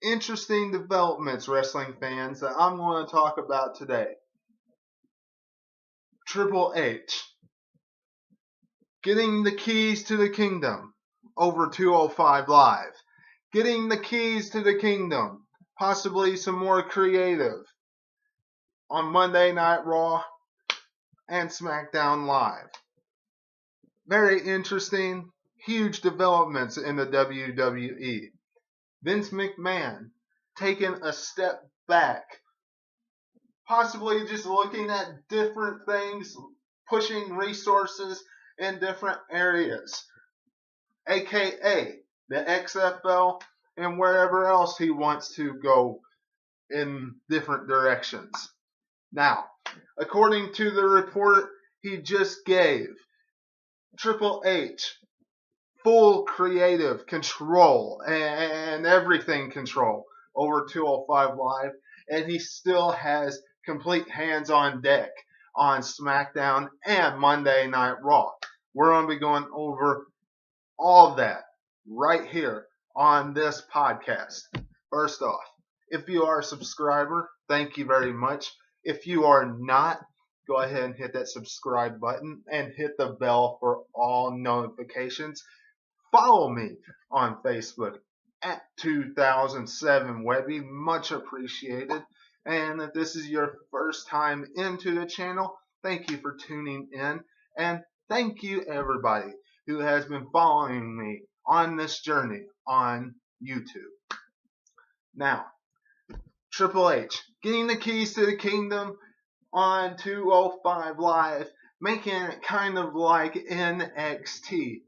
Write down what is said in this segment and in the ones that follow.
interesting developments, wrestling fans, that I'm going to talk about today. Triple H getting the keys to the kingdom over 205 Live. Getting the keys to the kingdom, possibly some more creative, on Monday Night Raw and SmackDown Live. Very interesting, huge developments in the WWE. Vince McMahon taking a step back, possibly just looking at different things, pushing resources in different areas, aka the XFL and wherever else he wants to go in different directions. Now, according to the report he just gave, Triple H full creative control and everything control over 205 Live, and he still has complete hands on deck on SmackDown and Monday Night Raw. We're going to be going over all of that right here on this podcast. First off, if you are a subscriber, thank you very much. If you are not, go ahead and hit that subscribe button and hit the bell for all notifications. Follow me on Facebook at 2007 Webby, much appreciated. And if this is your first time into the channel, thank you for tuning in. And thank you everybody who has been following me on this journey on YouTube. Now, Triple H getting the keys to the kingdom on 205 Live, making it kind of like NXT.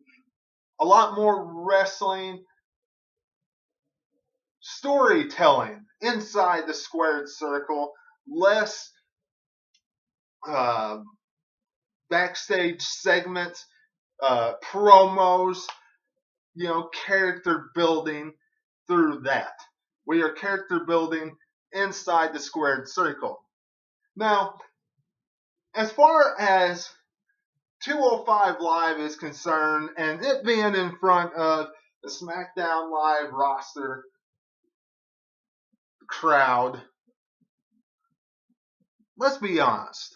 A lot more wrestling storytelling inside the squared circle, less backstage segments, promos, character building through that. We are character building inside the squared circle. Now, as far as 205 Live is concerned, and it being in front of the SmackDown Live roster crowd, let's be honest.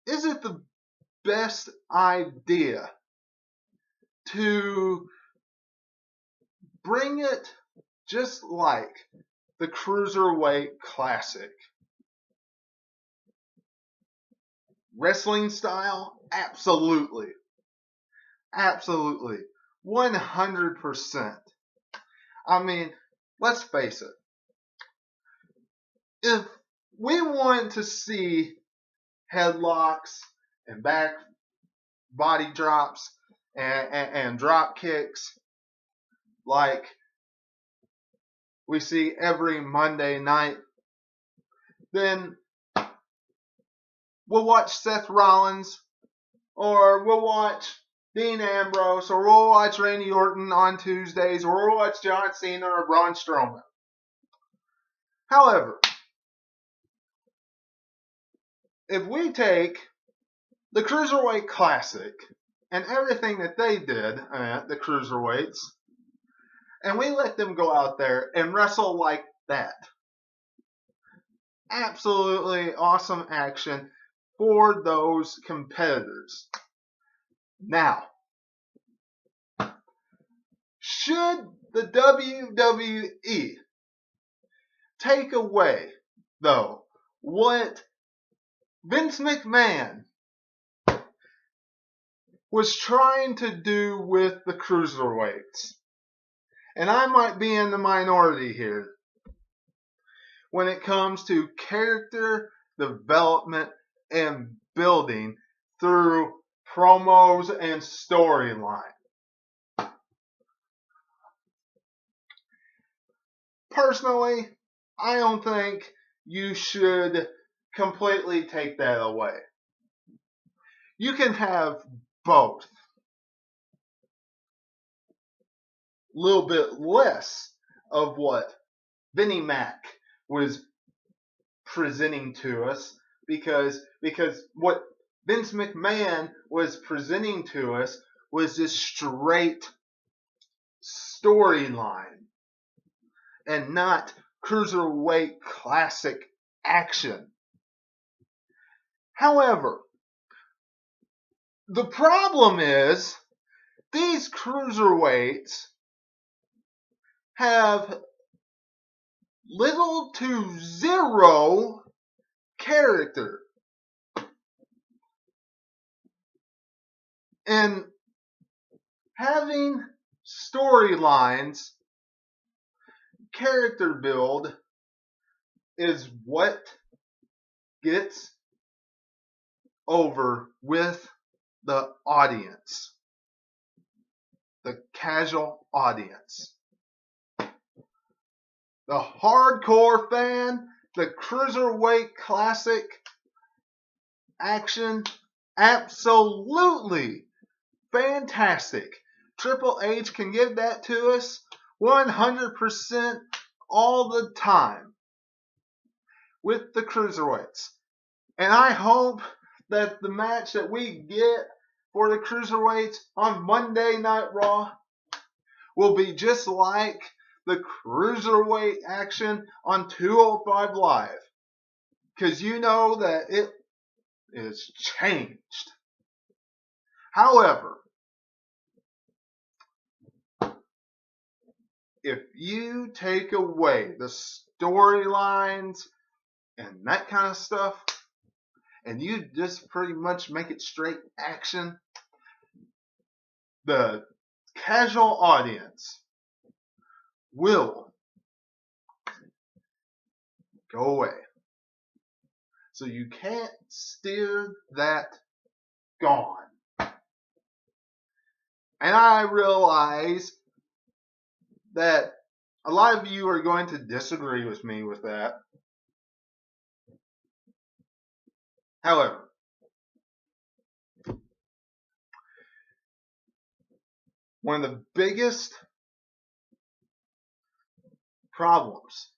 Is it the best idea to bring it just like the Cruiserweight Classic? Wrestling style? Absolutely. Absolutely. 100%. I mean, let's face it. If we want to see headlocks and back body drops and drop kicks like we see every Monday night, then we'll watch Seth Rollins, or we'll watch Dean Ambrose, or we'll watch Randy Orton on Tuesdays, or we'll watch John Cena or Braun Strowman. However, if we take the Cruiserweight Classic and everything that they did at the Cruiserweights, and we let them go out there and wrestle like that, absolutely awesome action for those competitors. Now, should the WWE take away, though, what Vince McMahon was trying to do with the Cruiserweights? And I might be in the minority here when it comes to character development and building through promos and storyline. Personally, I don't think you should completely take that away. You can have both. A little bit less of what Vinnie Mac was presenting to us, because what Vince McMahon was presenting to us was just straight storyline and not Cruiserweight Classic action. However, the problem is these cruiserweights have little to zero character. And having storylines, character build is what gets over with the audience, the casual audience. The hardcore fan, the Cruiserweight Classic action, absolutely fantastic. Triple H can give that to us 100% all the time with the Cruiserweights. And I hope that the match that we get for the Cruiserweights on Monday Night Raw will be just like the Cruiserweight action on 205 Live. Because you know that it is changed. However, if you take away the storylines and that kind of stuff, and you just pretty much make it straight action, the casual audience will go away. So you can't steer that gone. And I realize that a lot of you are going to disagree with me with that. However, one of the biggest problems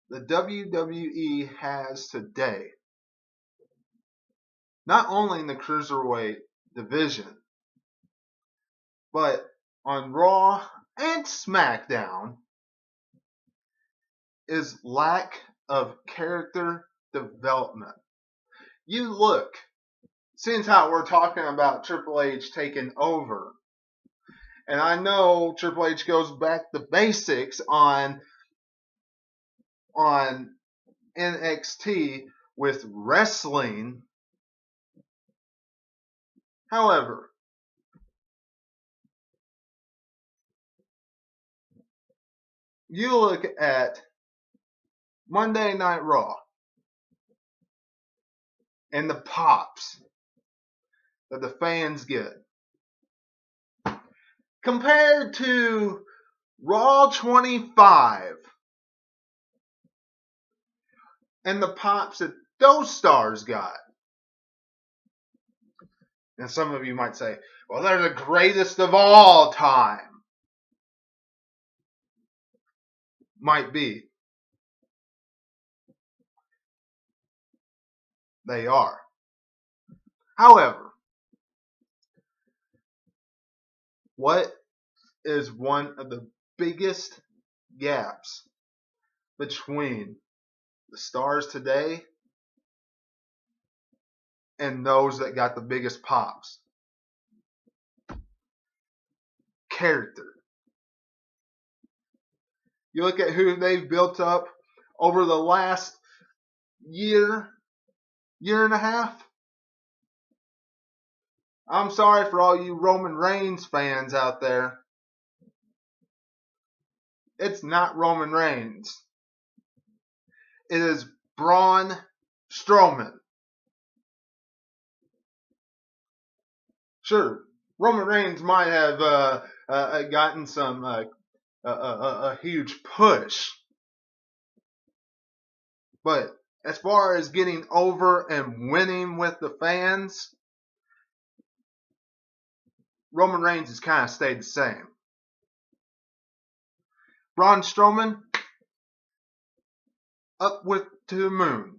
the WWE has today, not only in the Cruiserweight division, but on Raw and SmackDown, is lack of character development. You look, since how we're talking about Triple H taking over, and I know Triple H goes back to basics on NXT with wrestling. However, you look at Monday Night Raw and the pops that the fans get compared to Raw 25 and the pops that those stars got. And some of you might say, well, they're the greatest of all time. Might be. They are. However, what is one of the biggest gaps between the stars today and those that got the biggest pops? Character. You look at who they've built up over the last year and a half. I'm sorry for all you Roman Reigns fans out there. It's not Roman Reigns. It is Braun Strowman. Sure, Roman Reigns might have gotten some a huge push, but as far as getting over and winning with the fans, Roman Reigns has kind of stayed the same. Braun Strowman, up to the moon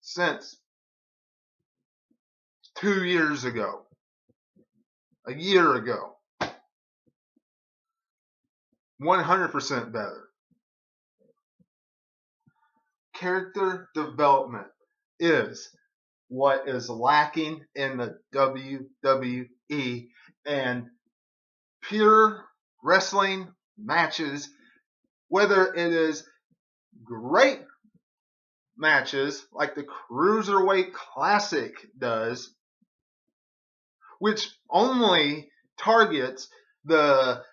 since 2 years ago, a year ago. 100% better. Character development is what is lacking in the WWE, and pure wrestling matches, whether it is great matches like the Cruiserweight Classic does, which only targets the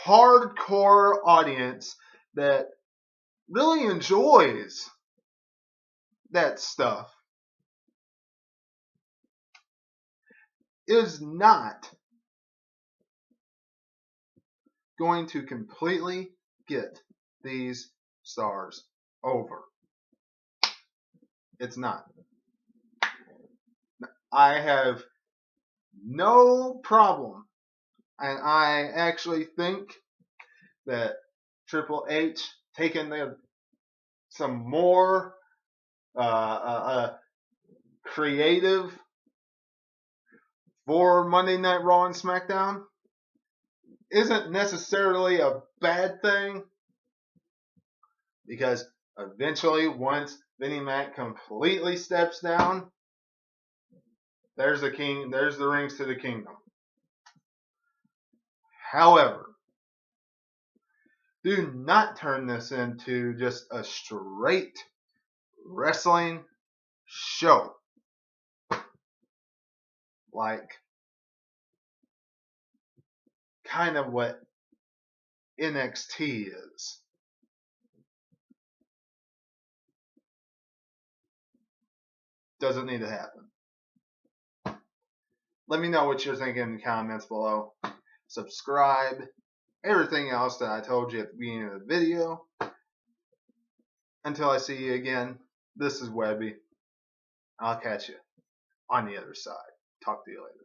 hardcore audience that really enjoys that stuff, is not going to completely get these stars over. It's not. I have no problem, and I actually think that Triple H taking some more creative for Monday Night Raw and SmackDown isn't necessarily a bad thing, because eventually, once Vinnie Mac completely steps down, there's the rings to the kingdom. However, do not turn this into just a straight wrestling show like kind of what NXT is. Doesn't need to happen. Let me know what you're thinking in the comments below. Subscribe. Everything else that I told you at the beginning of the video. Until I see you again, this is Webby. I'll catch you on the other side. Talk to you later.